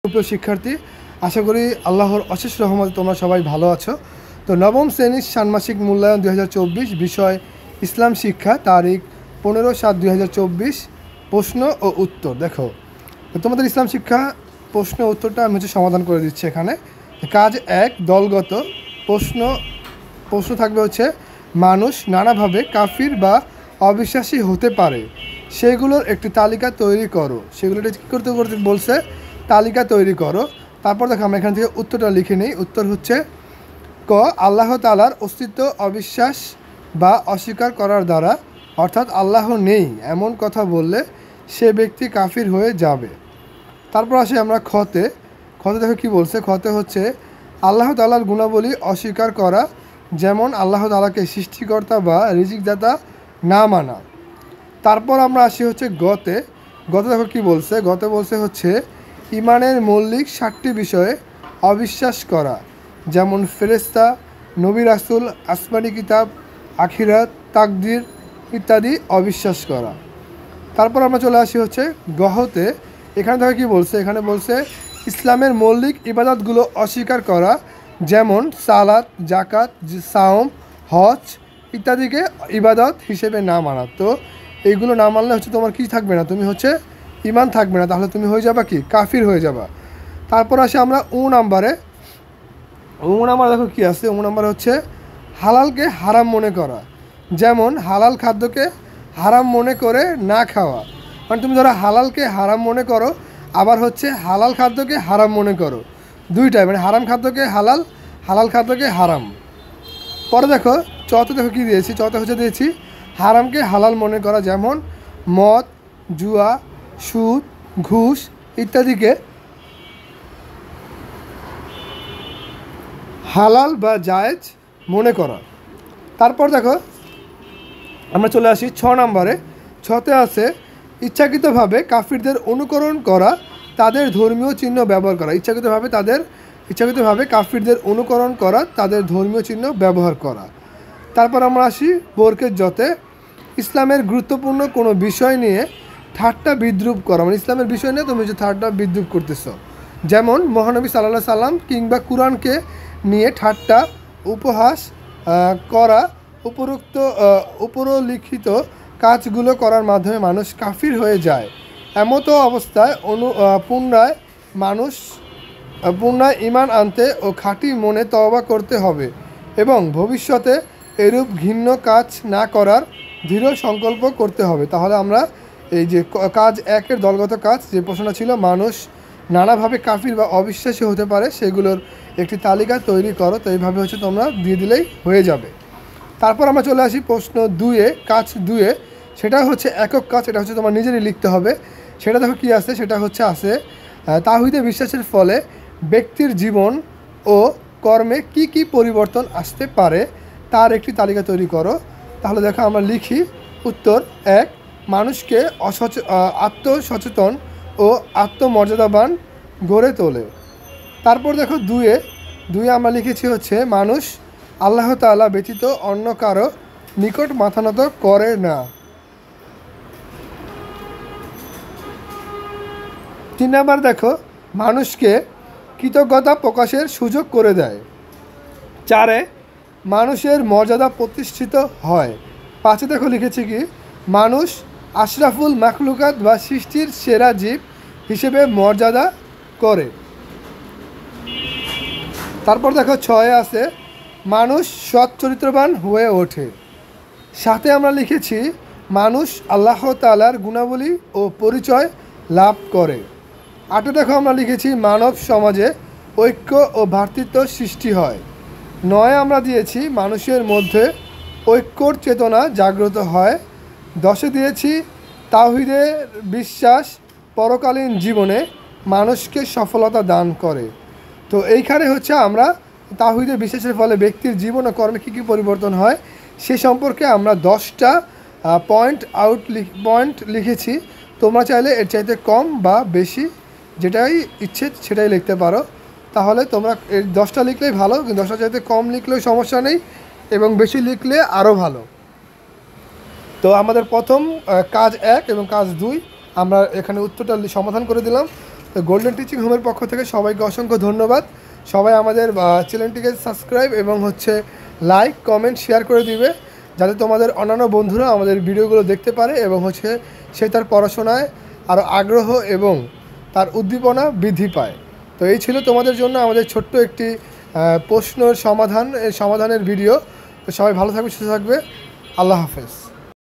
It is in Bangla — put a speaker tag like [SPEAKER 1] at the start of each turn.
[SPEAKER 1] প্রিয় শিক্ষার্থী, আশা করি আল্লাহর অশেষ রহমতে তোমরা সবাই ভালো আছো। তো নবম শ্রেণীর ষান্মাসিক মূল্যায়ন 2024, বিষয় ইসলাম শিক্ষা, তারিখ 15/7/2024, প্রশ্ন ও উত্তর। দেখো, তো তোমাদের ইসলাম শিক্ষা প্রশ্ন উত্তরটা আমি সমাধান করে দিচ্ছি। এখানে কাজ 1, দলগত প্রশ্ন থাকবে হচ্ছে, মানুষ নানাভাবে কাফির বা অবিশ্বাসী হতে পারে, সেগুলোর একটি তালিকা তৈরি করো। সেগুলোটা কী করতে বলছে? তালিকা তৈরি করো। তারপর দেখো আমরা এখান থেকে উত্তরটা লিখে নিই। উত্তর হচ্ছে ক, আল্লাহ তাআলার অস্তিত্ব অবিশ্বাস বা অস্বীকার করার দ্বারা, অর্থাৎ আল্লাহ নেই এমন কথা বললে সে ব্যক্তি কাফির হয়ে যাবে। তারপর আসি আমরা খতে দেখো কি বলছে। খতে হচ্ছে আল্লাহ তাআলার গুণাবলী অস্বীকার করা, যেমন আল্লাহ তাআলাকে সৃষ্টিকর্তা বা রিজিকদাতা না মানা। তারপর আমরা আসি হচ্ছে গতে দেখো কি বলছে। গতে বলছে হচ্ছে ইমানের মৌলিক 7টি বিষয়ে অবিশ্বাস করা, যেমন ফেরেশতা, নবী রাসূল, আসমানি কিতাব, আখিরাত, তাকদীর ইত্যাদি অবিশ্বাস করা। তারপর আমরা চলে আসি হচ্ছে গহতে। এখানে দেখো কি বলছে। এখানে বলছে ইসলামের মৌলিক ইবাদতগুলো অস্বীকার করা, যেমন সালাত, জাকাত, সাওম, হজ ইত্যাদিকে ইবাদত হিসেবে না মানা। তো এইগুলো না মানলে হচ্ছে তোমার কি থাকবে না, তুমি হচ্ছে ইমান থাকবে না, তাহলে তুমি হয়ে যাবা কি, কাফির হয়ে যাবা। তারপর আসে আমরা নাম্বারে। নাম্বার দেখো কি আছে। নাম্বার হচ্ছে হালালকে হারাম মনে করা, যেমন হালাল খাদ্যকে হারাম মনে করে না খাওয়া। মানে তুমি ধরো হালালকে হারাম মনে করো, আবার হচ্ছে হালাল খাদ্যকে হারাম মনে করো, দুইটাই, মানে হারাম খাদ্যকে হালাল, হালাল খাদ্যকে হারাম। পরে দেখো চতে দেখো কী দিয়েছি। চতে হচ্ছে দিয়েছি হারামকে হালাল মনে করা, যেমন মদ, জুয়া, সুদ, ঘুষ ইত্যাদিকে হালাল বা জায়েজ মনে করা। তারপর দেখো আমরা চলে আসি 6 নম্বরে। ছতে আছে ইচ্ছাকৃতভাবে কাফিরদের অনুকরণ করা, তাদের ধর্মীয় চিহ্ন ব্যবহার করা। ইচ্ছাকৃতভাবে কাফিরদের অনুকরণ করা, তাদের ধর্মীয় চিহ্ন ব্যবহার করা। তারপর আমরা আসি বরকের জতে। ইসলামের গুরুত্বপূর্ণ কোনো বিষয় নিয়ে ঠাট্টা বিদ্রুপ করা, মানে ইসলামের বিষয় নিয়ে তুমি যে ঠাট্টা বিদ্রুপ করতেছ, যেমন মহানবী সাল্লাল্লাহু সাল্লাম কিংবা কুরআনকে নিয়ে ঠাট্টা উপহাস করা। উপরোল্লিখিত কাজগুলো করার মাধ্যমে মানুষ কাফির হয়ে যায়। এমতো অবস্থায় পুনরায় ঈমান আনতে ও খাঁটি মনে তওবা করতে হবে এবং ভবিষ্যতে এরূপ ঘৃণ্য কাজ না করার দৃঢ় সংকল্প করতে হবে। তাহলে আমরা এই যে কাজ 1-এর দলগত কাজ, যে প্রশ্নটা ছিল মানুষ নানাভাবে কাফির বা অবিশ্বাসী হতে পারে, সেগুলোর একটি তালিকা তৈরি করো। তো এইভাবে হচ্ছে তোমরা দিয়ে দিলেই হয়ে যাবে। তারপর আমরা চলে আসি প্রশ্ন 2-এ, কাজ 2-এ। সেটা হচ্ছে একক কাজ, এটা হচ্ছে তোমার নিজেরই লিখতে হবে। সেটা দেখো কী আছে। সেটা হচ্ছে আছে তাওহীদে বিশ্বাসের ফলে ব্যক্তির জীবন ও কর্মে কি কি পরিবর্তন আসতে পারে তার একটি তালিকা তৈরি করো। তাহলে দেখো আমরা লিখি। উত্তর 1, মানুষকে আত্মসচেতন ও আত্মমর্যাদাবান গড়ে তোলে। তারপর দেখো 2-এ আমরা লিখেছি হচ্ছে মানুষ আল্লাহ তাআলা ব্যতীত অন্য কারো নিকট মাথা নত করে না। 3 নাম্বার দেখো মানুষকে কৃতজ্ঞতা প্রকাশের সুযোগ করে দেয়। 4-এ মানুষের মর্যাদা প্রতিষ্ঠিত হয়। 5-এ দেখো লিখেছি কি, মানুষ আশরাফুল মাখলুকাত বা সৃষ্টির সেরা জীব হিসেবে মর্যাদা করে। তারপর দেখো 6-এ আছে মানুষ সৎ চরিত্রবান হয়ে ওঠে। 7-এ আমরা লিখেছি মানুষ আল্লাহ তাআলার গুণাবলী ও পরিচয় লাভ করে। 8-এ দেখো আমরা লিখেছি মানব সমাজে ঐক্য ও ভ্রাতৃত্ব সৃষ্টি হয়। 9-এ আমরা দিয়েছি মানুষের মধ্যে ঐক্যর চেতনা জাগ্রত হয়। 10-এ দিয়েছি তাওহীদের বিশ্বাস পরকালীন জীবনে মানুষকে সফলতা দান করে। তো এইখানে হচ্ছে আমরা তাওহীদের বিশ্বাসের ফলে ব্যক্তির জীবন ও কর্মে কী কী পরিবর্তন হয় সে সম্পর্কে আমরা 10টা পয়েন্ট লিখেছি। তোমরা চাইলে এর চাইতে কম বা বেশি যেটাই ইচ্ছে সেটাই লিখতে পারো। তাহলে তোমরা এই 10টা লিখলেই ভালো, কিন্তু 10টা চাইতে কম লিখলেও সমস্যা নেই এবং বেশি লিখলে আরও ভালো। তো আমাদের প্রথম কাজ 1 এবং কাজ 2 আমরা এখানে উত্তরটা সমাধান করে দিলাম। তো গোল্ডেন টিচিং হোমের পক্ষ থেকে সবাইকে অসংখ্য ধন্যবাদ। সবাই আমাদের চ্যানেলটিকে সাবস্ক্রাইব এবং লাইক কমেন্ট শেয়ার করে দিবে, যাতে তোমাদের অন্যান্য বন্ধুরা আমাদের ভিডিওগুলো দেখতে পারে এবং সে তার পড়াশোনায় আরও আগ্রহ এবং তার উদ্দীপনা বৃদ্ধি পায়। তো এই ছিল তোমাদের জন্য আমাদের ছোট্ট একটি প্রশ্নের সমাধানের ভিডিও। তো সবাই ভালো থাকবে, সুস্থ থাকবে। আল্লাহ হাফেজ।